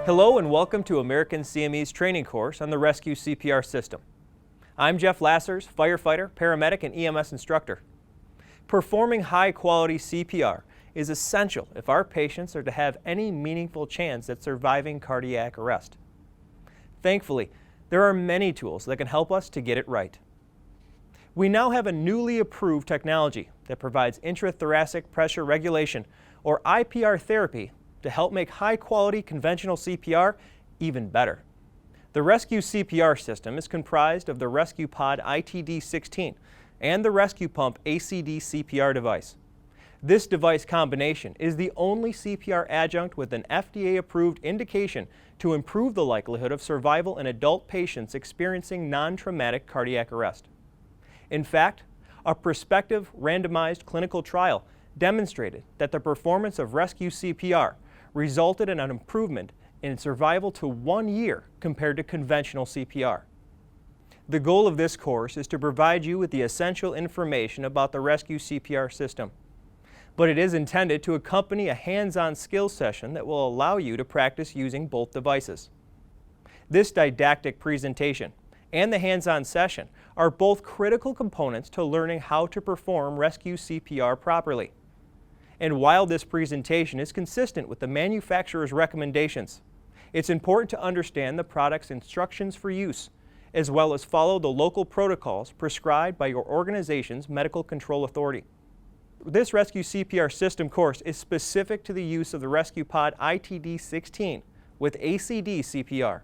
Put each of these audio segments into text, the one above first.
Hello and welcome to American CME's training course on the ResQCPR system. I'm Jeff Lassers, firefighter, paramedic, and EMS instructor. Performing high-quality CPR is essential if our patients are to have any meaningful chance at surviving cardiac arrest. Thankfully, there are many tools that can help us to get it right. We now have a newly approved technology that provides intrathoracic pressure regulation, or IPR therapy, to help make high-quality conventional CPR even better. The ResQCPR system is comprised of the ResQPOD ITD 16 and the ResQPump ACD CPR device. This device combination is the only CPR adjunct with an FDA-approved indication to improve the likelihood of survival in adult patients experiencing non-traumatic cardiac arrest. In fact, a prospective randomized clinical trial demonstrated that the performance of ResQCPR resulted in an improvement in survival to 1 year compared to conventional CPR. The goal of this course is to provide you with the essential information about the ResQCPR system, but it is intended to accompany a hands-on skills session that will allow you to practice using both devices. This didactic presentation and the hands-on session are both critical components to learning how to perform ResQCPR properly. And while this presentation is consistent with the manufacturer's recommendations, it's important to understand the product's instructions for use, as well as follow the local protocols prescribed by your organization's medical control authority. This ResQCPR system course is specific to the use of the ResQPOD ITD 16 with ACD CPR.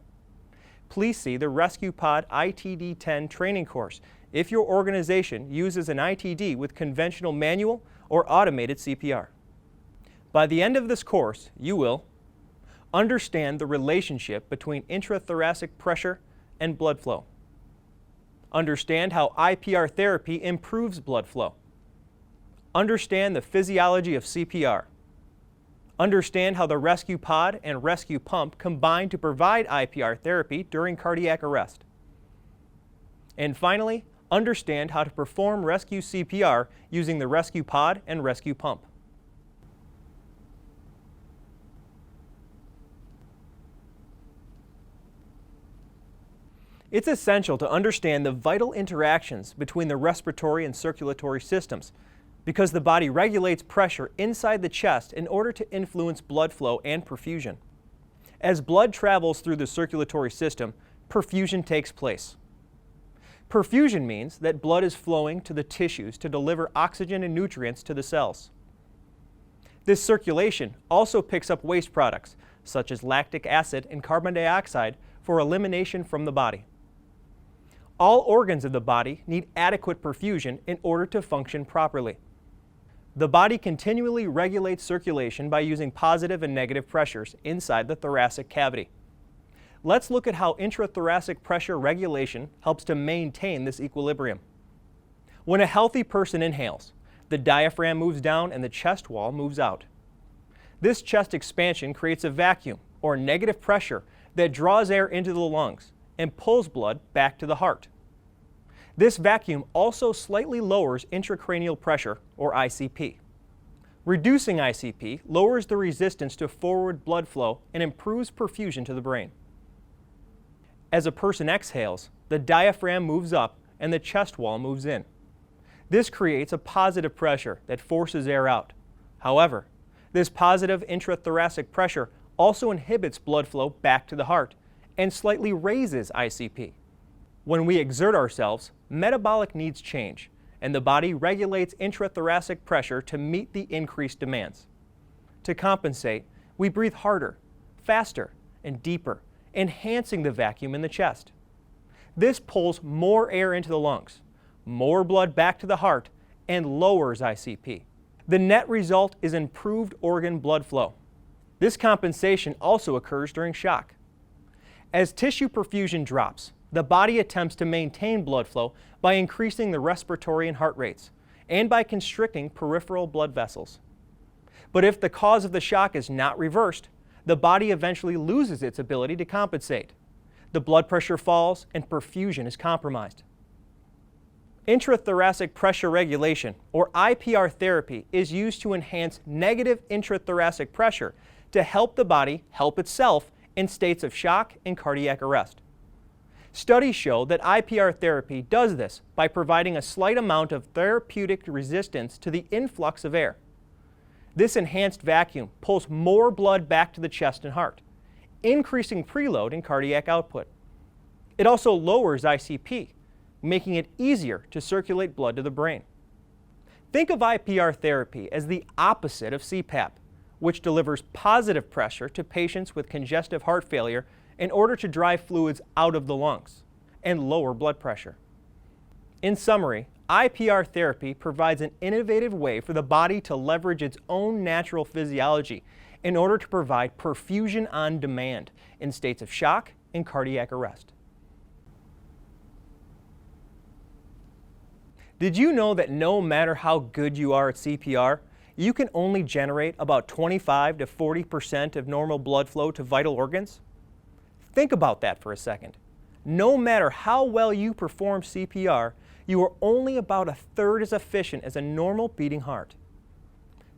Please see the ResQPOD ITD 10 training course if your organization uses an ITD with conventional manual or automated CPR. By the end of this course, you will understand the relationship between intrathoracic pressure and blood flow, understand how IPR therapy improves blood flow, understand the physiology of CPR, understand how the ResQPOD and ResQPump combine to provide IPR therapy during cardiac arrest, and finally, understand how to perform ResQCPR using the ResQPOD and ResQPump. It's essential to understand the vital interactions between the respiratory and circulatory systems, because the body regulates pressure inside the chest in order to influence blood flow and perfusion. As blood travels through the circulatory system, perfusion takes place. Perfusion means that blood is flowing to the tissues to deliver oxygen and nutrients to the cells. This circulation also picks up waste products, such as lactic acid and carbon dioxide, for elimination from the body. All organs of the body need adequate perfusion in order to function properly. The body continually regulates circulation by using positive and negative pressures inside the thoracic cavity. Let's look at how intrathoracic pressure regulation helps to maintain this equilibrium. When a healthy person inhales, the diaphragm moves down and the chest wall moves out. This chest expansion creates a vacuum, or negative pressure, that draws air into the lungs and pulls blood back to the heart. This vacuum also slightly lowers intracranial pressure, or ICP. Reducing ICP lowers the resistance to forward blood flow and improves perfusion to the brain. As a person exhales, the diaphragm moves up and the chest wall moves in. This creates a positive pressure that forces air out. However, this positive intrathoracic pressure also inhibits blood flow back to the heart and slightly raises ICP. When we exert ourselves, metabolic needs change, and the body regulates intrathoracic pressure to meet the increased demands. To compensate, we breathe harder, faster, and deeper, enhancing the vacuum in the chest. This pulls more air into the lungs, more blood back to the heart, and lowers ICP. The net result is improved organ blood flow. This compensation also occurs during shock. As tissue perfusion drops, the body attempts to maintain blood flow by increasing the respiratory and heart rates, and by constricting peripheral blood vessels. But if the cause of the shock is not reversed, the body eventually loses its ability to compensate. The blood pressure falls and perfusion is compromised. Intrathoracic pressure regulation, or IPR therapy, is used to enhance negative intrathoracic pressure to help the body help itself in states of shock and cardiac arrest. Studies show that IPR therapy does this by providing a slight amount of therapeutic resistance to the influx of air. This enhanced vacuum pulls more blood back to the chest and heart, increasing preload and cardiac output. It also lowers ICP, making it easier to circulate blood to the brain. Think of IPR therapy as the opposite of CPAP, which delivers positive pressure to patients with congestive heart failure in order to drive fluids out of the lungs and lower blood pressure. In summary, IPR therapy provides an innovative way for the body to leverage its own natural physiology in order to provide perfusion on demand in states of shock and cardiac arrest. Did you know that no matter how good you are at CPR, you can only generate about 25 to 40% of normal blood flow to vital organs? Think about that for a second. No matter how well you perform CPR, you are only about a third as efficient as a normal beating heart.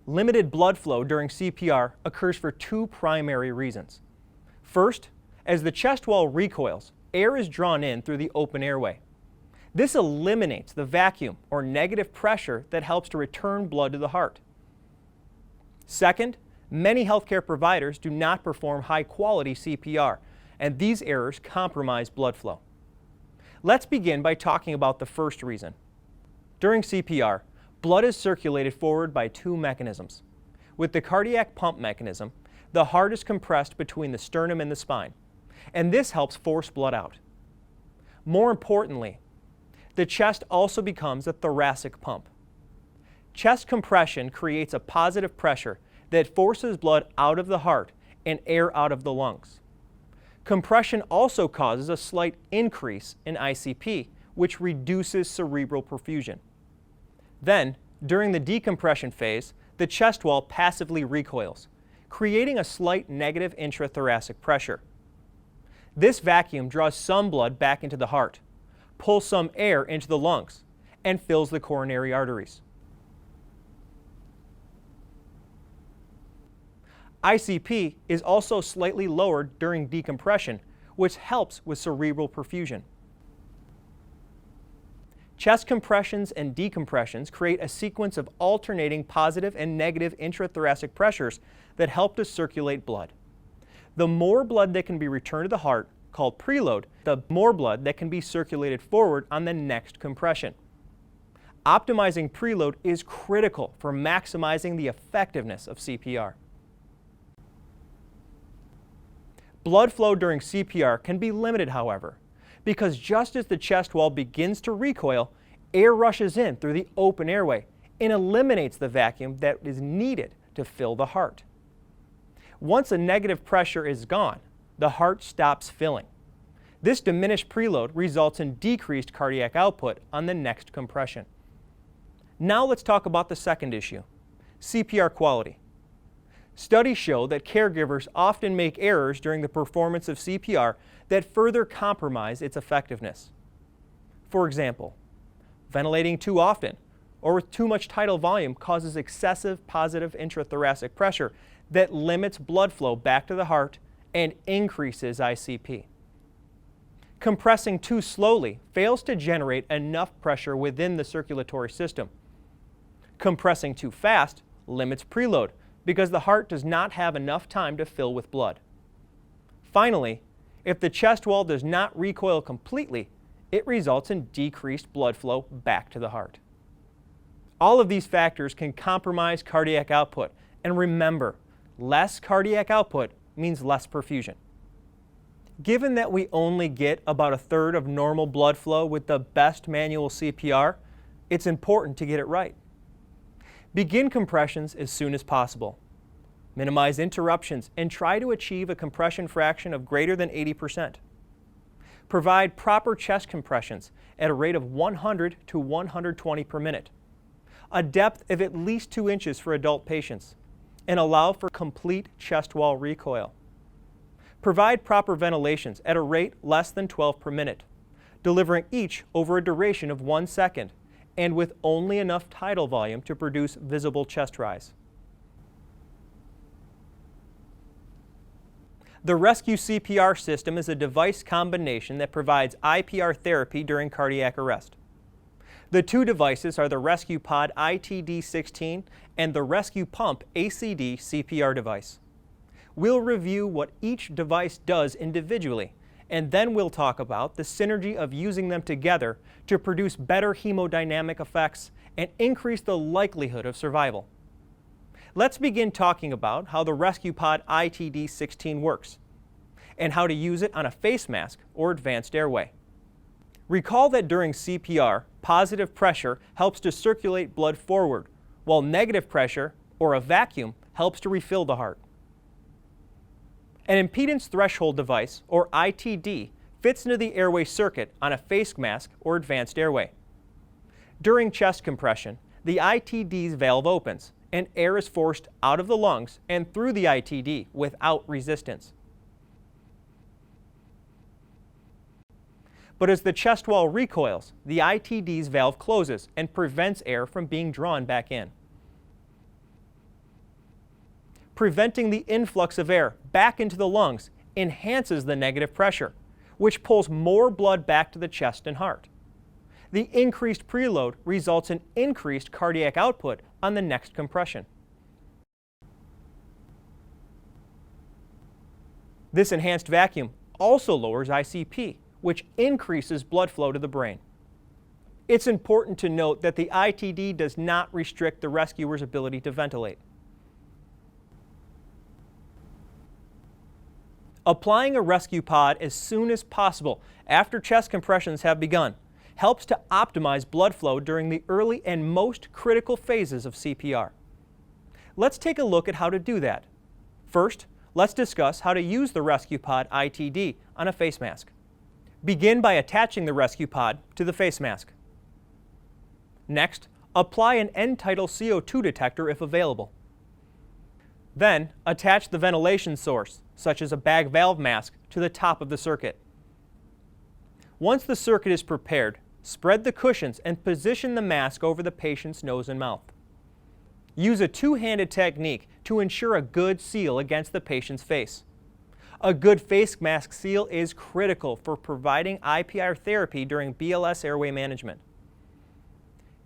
Limited blood flow during CPR occurs for two primary reasons. First, as the chest wall recoils, air is drawn in through the open airway. This eliminates the vacuum or negative pressure that helps to return blood to the heart. Second, many healthcare providers do not perform high-quality CPR, and these errors compromise blood flow. Let's begin by talking about the first reason. During CPR, blood is circulated forward by two mechanisms. With the cardiac pump mechanism, the heart is compressed between the sternum and the spine, and this helps force blood out. More importantly, the chest also becomes a thoracic pump. Chest compression creates a positive pressure that forces blood out of the heart and air out of the lungs. Compression also causes a slight increase in ICP, which reduces cerebral perfusion. Then, during the decompression phase, the chest wall passively recoils, creating a slight negative intrathoracic pressure. This vacuum draws some blood back into the heart, pulls some air into the lungs, and fills the coronary arteries. ICP is also slightly lowered during decompression, which helps with cerebral perfusion. Chest compressions and decompressions create a sequence of alternating positive and negative intrathoracic pressures that help to circulate blood. The more blood that can be returned to the heart, called preload, the more blood that can be circulated forward on the next compression. Optimizing preload is critical for maximizing the effectiveness of CPR. Blood flow during CPR can be limited, however, because just as the chest wall begins to recoil, air rushes in through the open airway and eliminates the vacuum that is needed to fill the heart. Once a negative pressure is gone, the heart stops filling. This diminished preload results in decreased cardiac output on the next compression. Now let's talk about the second issue, CPR quality. Studies show that caregivers often make errors during the performance of CPR that further compromise its effectiveness. For example, ventilating too often or with too much tidal volume causes excessive positive intrathoracic pressure that limits blood flow back to the heart and increases ICP. Compressing too slowly fails to generate enough pressure within the circulatory system. Compressing too fast limits preload because the heart does not have enough time to fill with blood. Finally, if the chest wall does not recoil completely, it results in decreased blood flow back to the heart. All of these factors can compromise cardiac output, and remember, less cardiac output means less perfusion. Given that we only get about a third of normal blood flow with the best manual CPR, it's important to get it right. Begin compressions as soon as possible. Minimize interruptions and try to achieve a compression fraction of greater than 80%. Provide proper chest compressions at a rate of 100 to 120 per minute, a depth of at least 2 inches for adult patients, and allow for complete chest wall recoil. Provide proper ventilations at a rate less than 12 per minute, delivering each over a duration of 1 second and with only enough tidal volume to produce visible chest rise. The ResQCPR system is a device combination that provides IPR therapy during cardiac arrest. The two devices are the ResQPOD ITD-16 and the ResQPump ACD CPR device. We'll review what each device does individually, and then we'll talk about the synergy of using them together to produce better hemodynamic effects and increase the likelihood of survival. Let's begin talking about how the ResQPOD ITD-16 works and how to use it on a face mask or advanced airway. Recall that during CPR, positive pressure helps to circulate blood forward, while negative pressure, or a vacuum, helps to refill the heart. An impedance threshold device, or ITD, fits into the airway circuit on a face mask or advanced airway. During chest compression, the ITD's valve opens, and air is forced out of the lungs and through the ITD without resistance. But as the chest wall recoils, the ITD's valve closes and prevents air from being drawn back in. Preventing the influx of air back into the lungs enhances the negative pressure, which pulls more blood back to the chest and heart. The increased preload results in increased cardiac output on the next compression. This enhanced vacuum also lowers ICP, which increases blood flow to the brain. It's important to note that the ITD does not restrict the rescuer's ability to ventilate. Applying a ResQPOD as soon as possible after chest compressions have begun helps to optimize blood flow during the early and most critical phases of CPR. Let's take a look at how to do that. First, let's discuss how to use the ResQPOD ITD on a face mask. Begin by attaching the ResQPOD to the face mask. Next, apply an end-tidal CO2 detector if available. Then, attach the ventilation source, such as a bag valve mask, to the top of the circuit. Once the circuit is prepared, spread the cushions and position the mask over the patient's nose and mouth. Use a two-handed technique to ensure a good seal against the patient's face. A good face mask seal is critical for providing IPR therapy during BLS airway management.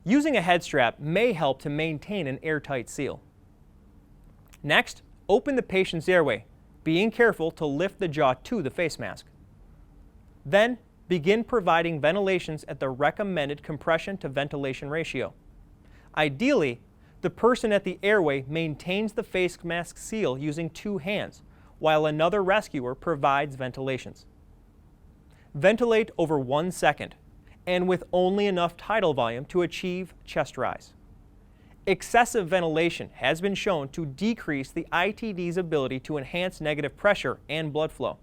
Using a head strap may help to maintain an airtight seal. Next, open the patient's airway, being careful to lift the jaw to the face mask. Then, begin providing ventilations at the recommended compression to ventilation ratio. Ideally, the person at the airway maintains the face mask seal using two hands, while another rescuer provides ventilations. Ventilate over 1 second, and with only enough tidal volume to achieve chest rise. Excessive ventilation has been shown to decrease the ITD's ability to enhance negative pressure and blood flow.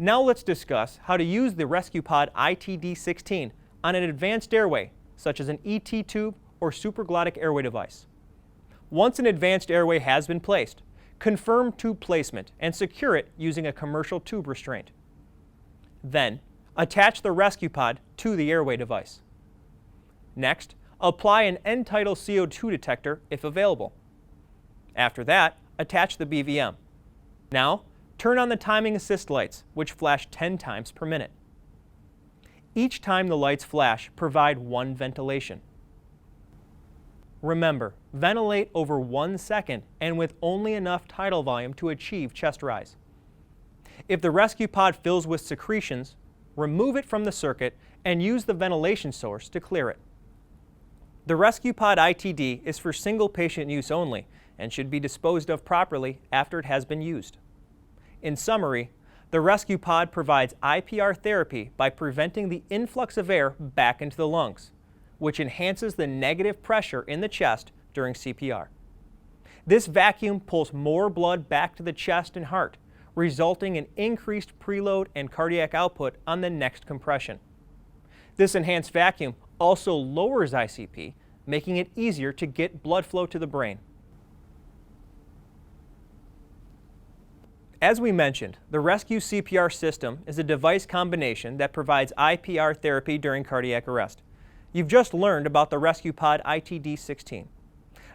Now let's discuss how to use the ResQPOD ITD-16 on an advanced airway, such as an ET tube or supraglottic airway device. Once an advanced airway has been placed, confirm tube placement and secure it using a commercial tube restraint. Then, attach the ResQPOD to the airway device. Next, apply an end-tidal CO2 detector if available. After that, attach the BVM. Now, turn on the timing assist lights, which flash 10 times per minute. Each time the lights flash, provide one ventilation. Remember, ventilate over 1 second and with only enough tidal volume to achieve chest rise. If the ResQPOD fills with secretions, remove it from the circuit and use the ventilation source to clear it. The ResQPOD ITD is for single patient use only and should be disposed of properly after it has been used. In summary, the ResQPOD provides IPR therapy by preventing the influx of air back into the lungs, which enhances the negative pressure in the chest during CPR. This vacuum pulls more blood back to the chest and heart, resulting in increased preload and cardiac output on the next compression. This enhanced vacuum also lowers ICP, making it easier to get blood flow to the brain. As we mentioned, the ResQCPR system is a device combination that provides IPR therapy during cardiac arrest. You've just learned about the ResQPOD ITD-16.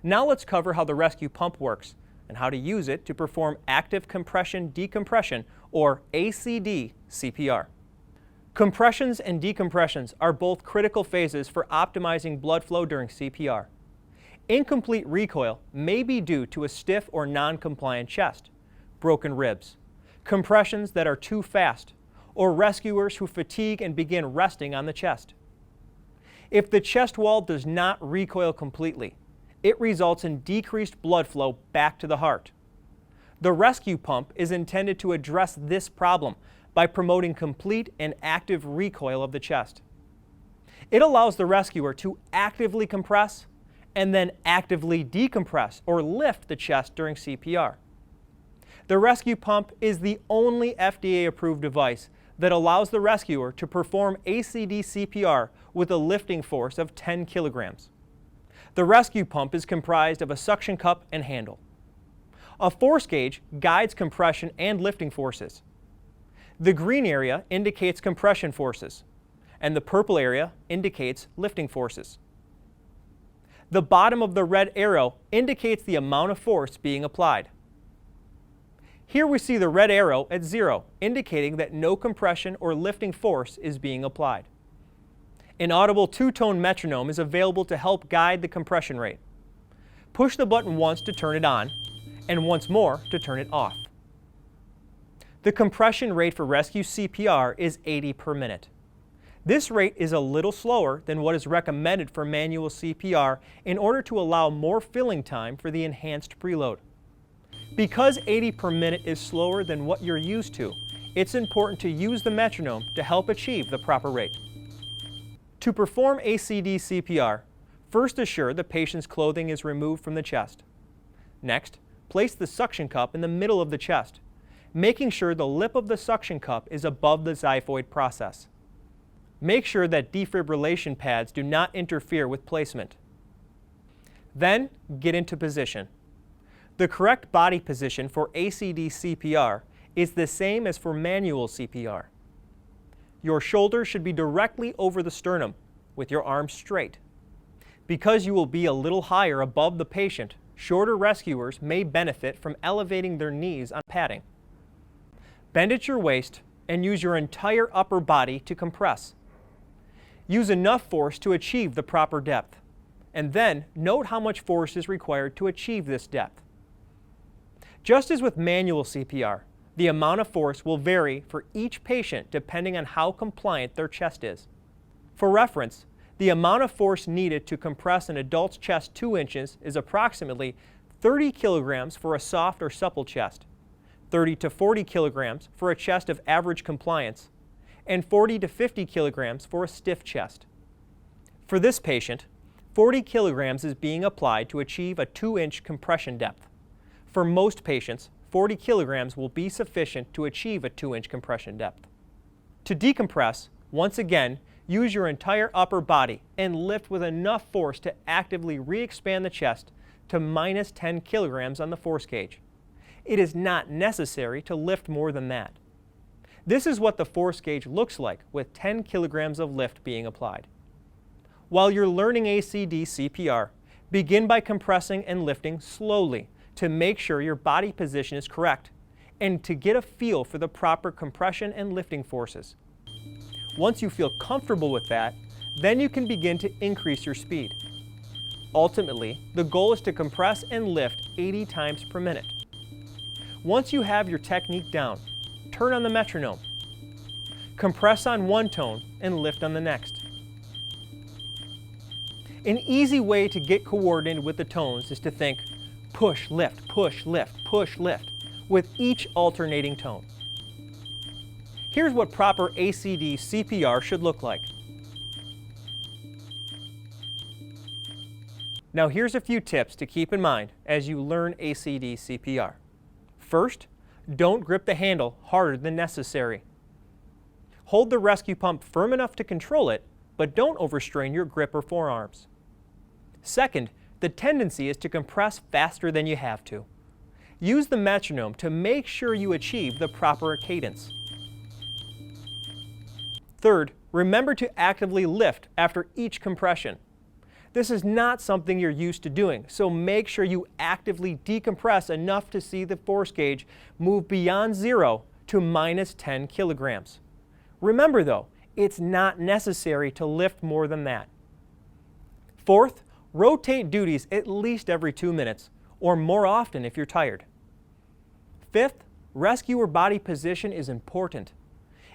Now let's cover how the ResQPump works and how to use it to perform active compression decompression, or ACD CPR. Compressions and decompressions are both critical phases for optimizing blood flow during CPR. Incomplete recoil may be due to a stiff or non-compliant chest, broken ribs, compressions that are too fast, or rescuers who fatigue and begin resting on the chest. If the chest wall does not recoil completely, it results in decreased blood flow back to the heart. The rescue pump is intended to address this problem by promoting complete and active recoil of the chest. It allows the rescuer to actively compress and then actively decompress or lift the chest during CPR. The rescue pump is the only FDA-approved device that allows the rescuer to perform ACD CPR with a lifting force of 10 kilograms. The rescue pump is comprised of a suction cup and handle. A force gauge guides compression and lifting forces. The green area indicates compression forces, and the purple area indicates lifting forces. The bottom of the red arrow indicates the amount of force being applied. Here we see the red arrow at 0, indicating that no compression or lifting force is being applied. An audible two-tone metronome is available to help guide the compression rate. Push the button once to turn it on, and once more to turn it off. The compression rate for ResQCPR is 80 per minute. This rate is a little slower than what is recommended for manual CPR in order to allow more filling time for the enhanced preload. Because 80 per minute is slower than what you're used to, it's important to use the metronome to help achieve the proper rate. To perform ACD CPR, first assure the patient's clothing is removed from the chest. Next, place the suction cup in the middle of the chest, making sure the lip of the suction cup is above the xiphoid process. Make sure that defibrillation pads do not interfere with placement. Then, get into position. The correct body position for ACD CPR is the same as for manual CPR. Your shoulders should be directly over the sternum, with your arms straight. Because you will be a little higher above the patient, shorter rescuers may benefit from elevating their knees on padding. Bend at your waist and use your entire upper body to compress. Use enough force to achieve the proper depth, and then note how much force is required to achieve this depth. Just as with manual CPR, the amount of force will vary for each patient depending on how compliant their chest is. For reference, the amount of force needed to compress an adult's chest 2 inches is approximately 30 kilograms for a soft or supple chest, 30 to 40 kilograms for a chest of average compliance, and 40 to 50 kilograms for a stiff chest. For this patient, 40 kilograms is being applied to achieve a 2-inch compression depth. For most patients, 40 kilograms will be sufficient to achieve a 2-inch compression depth. To decompress, once again, use your entire upper body and lift with enough force to actively re-expand the chest to minus 10 kilograms on the force gauge. It is not necessary to lift more than that. This is what the force gauge looks like with 10 kilograms of lift being applied. While you're learning ACD CPR, begin by compressing and lifting slowly to make sure your body position is correct and to get a feel for the proper compression and lifting forces. Once you feel comfortable with that, then you can begin to increase your speed. Ultimately, the goal is to compress and lift 80 times per minute. Once you have your technique down, turn on the metronome. Compress on one tone and lift on the next. An easy way to get coordinated with the tones is to think push, lift, push, lift, push, lift, with each alternating tone. Here's what proper ACD CPR should look like. Now here's a few tips to keep in mind as you learn ACD CPR. First, don't grip the handle harder than necessary. Hold the rescue pump firm enough to control it, but don't overstrain your grip or forearms. Second, the tendency is to compress faster than you have to. Use the metronome to make sure you achieve the proper cadence. Third, remember to actively lift after each compression. This is not something you're used to doing, so make sure you actively decompress enough to see the force gauge move beyond 0 to -10 kilograms. Remember though, it's not necessary to lift more than that. Fourth, rotate duties at least every 2 minutes, or more often if you're tired. Fifth, rescuer body position is important.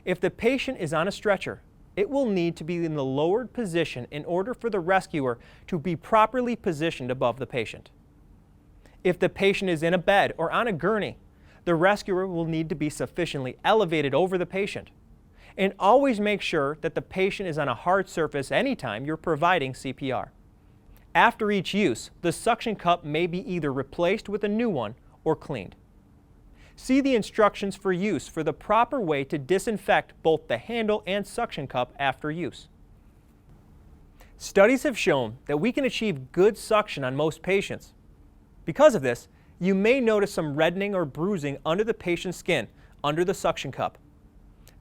If the patient is on a stretcher, it will need to be in the lowered position in order for the rescuer to be properly positioned above the patient. If the patient is in a bed or on a gurney, the rescuer will need to be sufficiently elevated over the patient. And always make sure that the patient is on a hard surface anytime you're providing CPR. After each use, the suction cup may be either replaced with a new one or cleaned. See the instructions for use for the proper way to disinfect both the handle and suction cup after use. Studies have shown that we can achieve good suction on most patients. Because of this, you may notice some reddening or bruising under the patient's skin under the suction cup.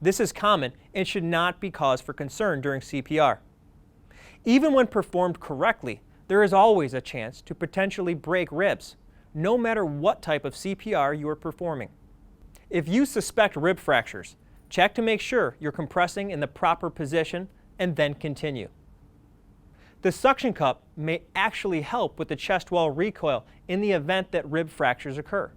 This is common and should not be cause for concern during CPR. Even when performed correctly, there is always a chance to potentially break ribs, no matter what type of CPR you are performing. If you suspect rib fractures, check to make sure you're compressing in the proper position and then continue. The suction cup may actually help with the chest wall recoil in the event that rib fractures occur.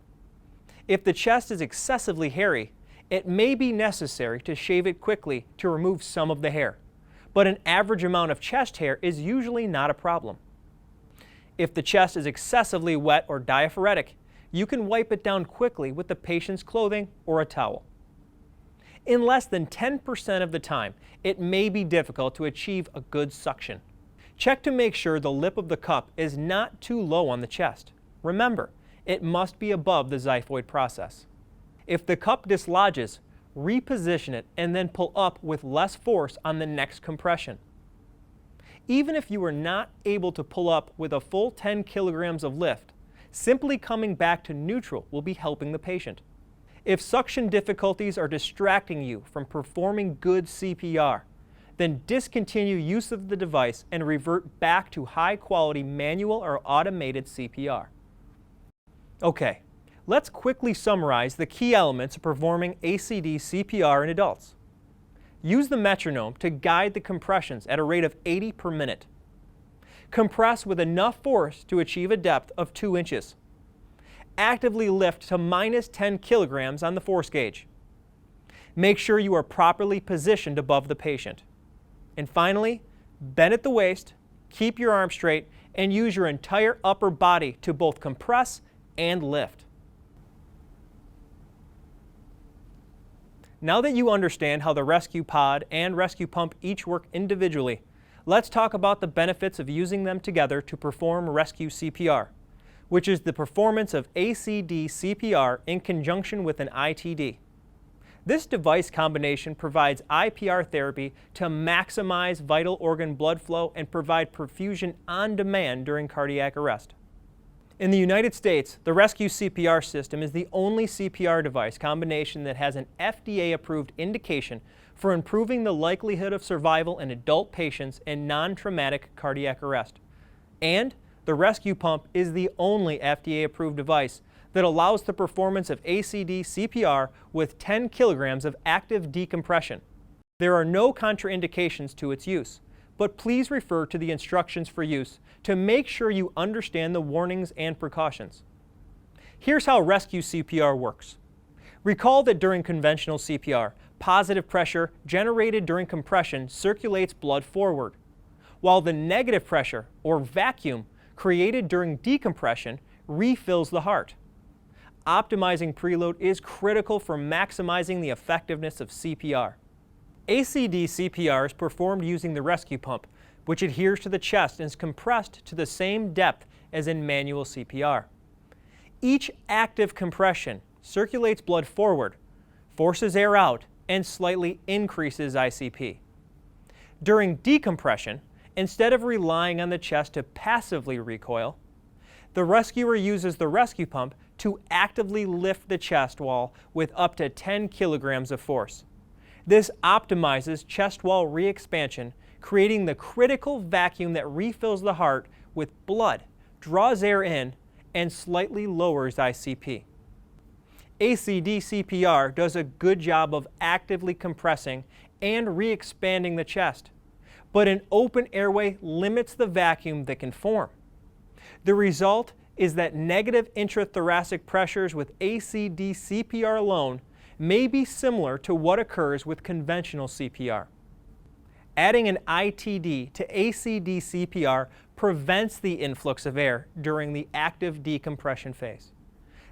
If the chest is excessively hairy, it may be necessary to shave it quickly to remove some of the hair, but an average amount of chest hair is usually not a problem. If the chest is excessively wet or diaphoretic, you can wipe it down quickly with the patient's clothing or a towel. In less than 10% of the time, it may be difficult to achieve a good suction. Check to make sure the lip of the cup is not too low on the chest. Remember, it must be above the xiphoid process. If the cup dislodges, reposition it and then pull up with less force on the next compression. Even if you are not able to pull up with a full 10 kilograms of lift, simply coming back to neutral will be helping the patient. If suction difficulties are distracting you from performing good CPR, then discontinue use of the device and revert back to high-quality manual or automated CPR. Okay, let's quickly summarize the key elements of performing ACD CPR in adults. Use the metronome to guide the compressions at a rate of 80 per minute. Compress with enough force to achieve a depth of 2 inches. Actively lift to -10 kilograms on the force gauge. Make sure you are properly positioned above the patient. And finally, bend at the waist, keep your arm straight, and use your entire upper body to both compress and lift. Now that you understand how the ResQPOD and ResQPump each work individually, let's talk about the benefits of using them together to perform ResQCPR, which is the performance of ACD CPR in conjunction with an ITD. This device combination provides IPR therapy to maximize vital organ blood flow and provide perfusion on demand during cardiac arrest. In the United States, the ResQCPR system is the only CPR device combination that has an FDA-approved indication for improving the likelihood of survival in adult patients in non-traumatic cardiac arrest. And the ResQPump is the only FDA-approved device that allows the performance of ACD CPR with 10 kilograms of active decompression. There are no contraindications to its use, but please refer to the instructions for use to make sure you understand the warnings and precautions. Here's how ResQCPR works. Recall that during conventional CPR, positive pressure generated during compression circulates blood forward, while the negative pressure, or vacuum, created during decompression refills the heart. Optimizing preload is critical for maximizing the effectiveness of CPR. ACD CPR is performed using the ResQPump, which adheres to the chest and is compressed to the same depth as in manual CPR. Each active compression circulates blood forward, forces air out, and slightly increases ICP. During decompression, instead of relying on the chest to passively recoil, the rescuer uses the ResQPump to actively lift the chest wall with up to 10 kilograms of force. This optimizes chest wall re-expansion, creating the critical vacuum that refills the heart with blood, draws air in, and slightly lowers ICP. ACD-CPR does a good job of actively compressing and re-expanding the chest, but an open airway limits the vacuum that can form. The result is that negative intrathoracic pressures with ACD-CPR alone may be similar to what occurs with conventional CPR. Adding an ITD to ACD-CPR prevents the influx of air during the active decompression phase.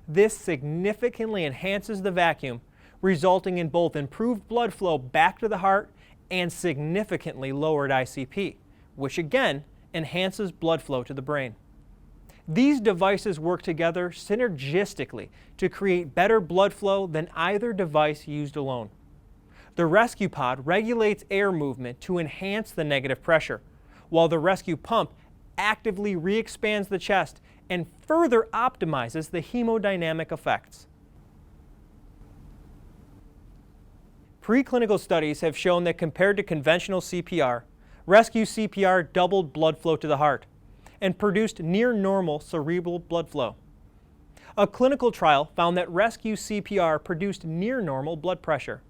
This significantly enhances the vacuum, resulting in both improved blood flow back to the heart and significantly lowered ICP, which again enhances blood flow to the brain. These devices work together synergistically to create better blood flow than either device used alone. The ResQPOD regulates air movement to enhance the negative pressure, while the ResQPump actively re-expands the chest and further optimizes the hemodynamic effects. Preclinical studies have shown that compared to conventional CPR, ResQCPR doubled blood flow to the heart and produced near normal cerebral blood flow. A clinical trial found that ResQCPR produced near normal blood pressure.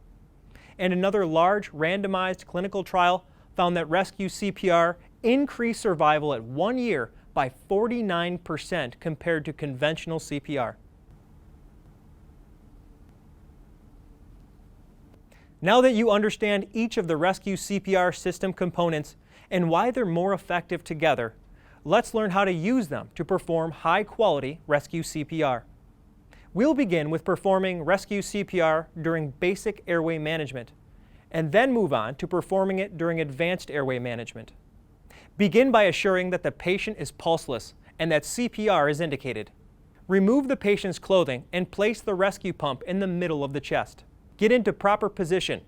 And another large randomized clinical trial found that ResQCPR increased survival at 1 year by 49% compared to conventional CPR. Now that you understand each of the ResQCPR system components and why they're more effective together, let's learn how to use them to perform high-quality ResQCPR. We'll begin with performing ResQCPR during basic airway management, and then move on to performing it during advanced airway management. Begin by assuring that the patient is pulseless and that CPR is indicated. Remove the patient's clothing and place the ResQPump in the middle of the chest. Get into proper position,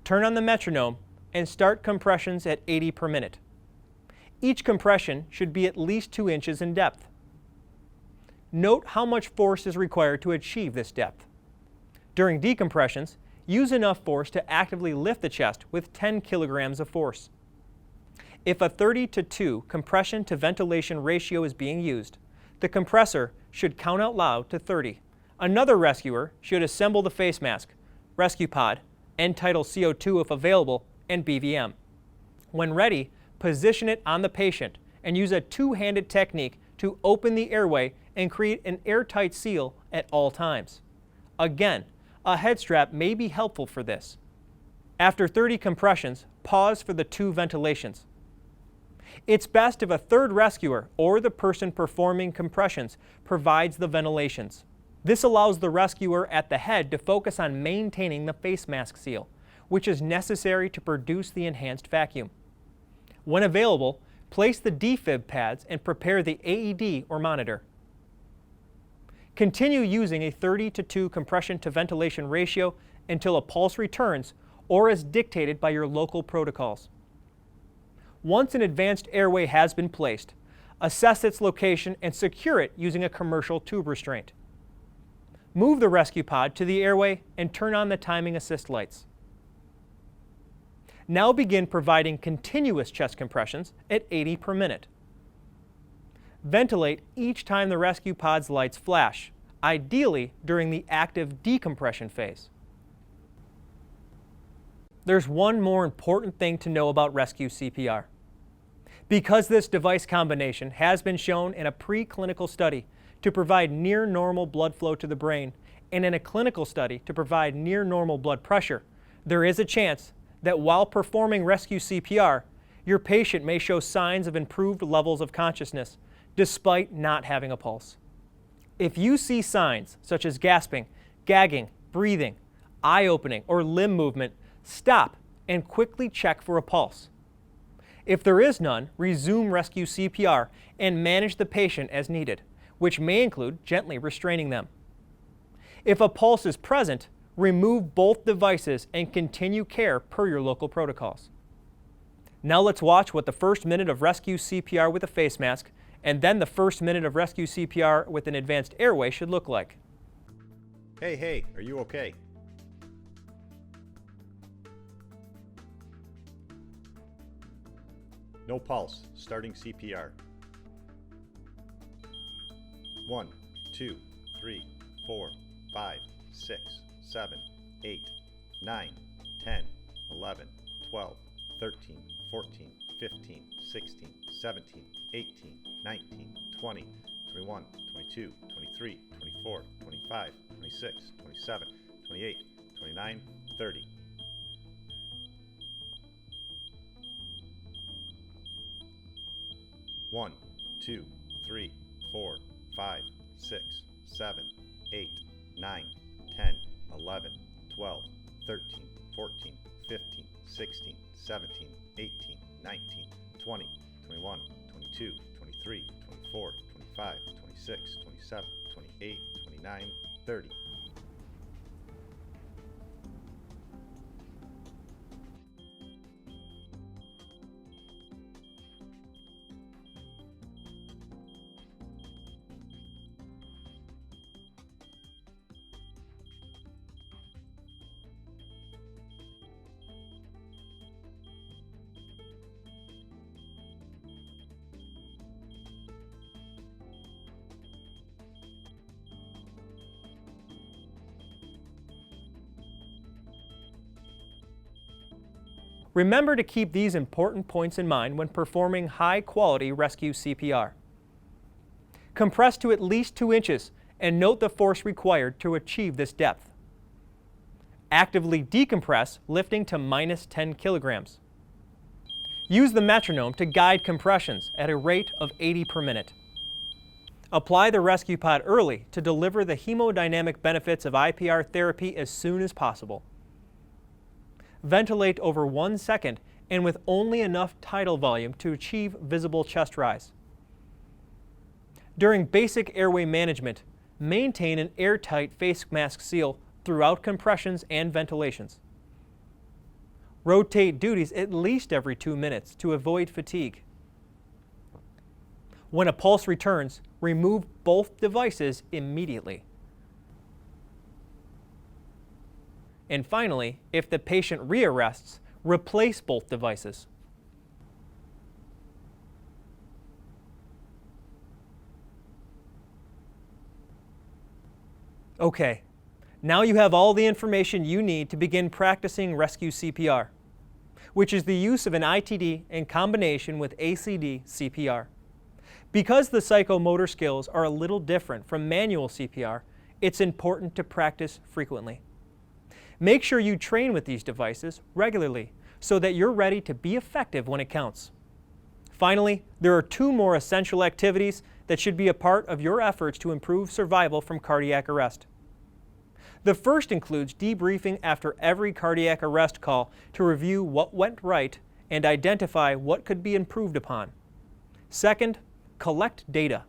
turn on the metronome, and start compressions at 80 per minute. Each compression should be at least 2 inches in depth. Note how much force is required to achieve this depth. During decompressions, use enough force to actively lift the chest with 10 kilograms of force. If a 30:2 compression to ventilation ratio is being used, the compressor should count out loud to 30. Another rescuer should assemble the face mask, ResQPOD, end-tidal CO2 if available, and BVM. When ready, position it on the patient and use a two-handed technique to open the airway and create an airtight seal at all times. Again, a head strap may be helpful for this. After 30 compressions, pause for the 2 ventilations. It's best if a third rescuer or the person performing compressions provides the ventilations. This allows the rescuer at the head to focus on maintaining the face mask seal, which is necessary to produce the enhanced vacuum. When available, place the defib pads and prepare the AED or monitor. Continue using a 30:2 compression to ventilation ratio until a pulse returns or as dictated by your local protocols. Once an advanced airway has been placed, assess its location and secure it using a commercial tube restraint. Move the ResQPOD to the airway and turn on the timing assist lights. Now begin providing continuous chest compressions at 80 per minute. Ventilate each time the ResQPOD's lights flash, ideally during the active decompression phase. There's one more important thing to know about ResQCPR. Because this device combination has been shown in a preclinical study to provide near normal blood flow to the brain and in a clinical study to provide near normal blood pressure, there is a chance that while performing ResQCPR, your patient may show signs of improved levels of consciousness despite not having a pulse. If you see signs such as gasping, gagging, breathing, eye opening, or limb movement, stop and quickly check for a pulse. If there is none, resume ResQCPR and manage the patient as needed, which may include gently restraining them. If a pulse is present, remove both devices and continue care per your local protocols. Now let's watch what the first minute of ResQCPR with a face mask and then the first minute of ResQCPR with an advanced airway should look like. Hey, are you okay? No pulse. Starting CPR. 1, 2, 3, 4, 5, 6, 7, 8, 9, 10, 11, 12, 13, 14, 15, 16, 17, 18, 19, 20, 21, 22, 23, 24, 25, 26, 27, 28, 29, 30. One, 2, 3, 4, 5, 6, 7, 8, 9, 10, 11, 12, 13, 14, 15, 16, 17, 18, 19, 20, 21, 22, 23, 24, 25, 26, 27, 28, 29, 30. Remember to keep these important points in mind when performing high-quality ResQCPR. Compress to at least 2 inches and note the force required to achieve this depth. Actively decompress, lifting to -10 kilograms. Use the metronome to guide compressions at a rate of 80 per minute. Apply the ResQPOD early to deliver the hemodynamic benefits of IPR therapy as soon as possible. Ventilate over 1 second and with only enough tidal volume to achieve visible chest rise. During basic airway management, maintain an airtight face mask seal throughout compressions and ventilations. Rotate duties at least every 2 minutes to avoid fatigue. When a pulse returns, remove both devices immediately. And finally, if the patient rearrests, replace both devices. Okay, now you have all the information you need to begin practicing ResQCPR, which is the use of an ITD in combination with ACD CPR. Because the psychomotor skills are a little different from manual CPR, it's important to practice frequently. Make sure you train with these devices regularly so that you're ready to be effective when it counts. Finally, there are 2 more essential activities that should be a part of your efforts to improve survival from cardiac arrest. The first includes debriefing after every cardiac arrest call to review what went right and identify what could be improved upon. Second, collect data.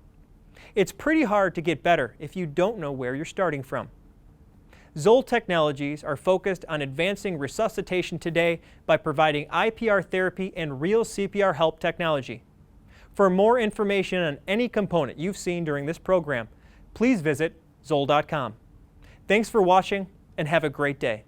It's pretty hard to get better if you don't know where you're starting from. Zoll Technologies are focused on advancing resuscitation today by providing IPR therapy and real CPR help technology. For more information on any component you've seen during this program, please visit zoll.com. Thanks for watching and have a great day.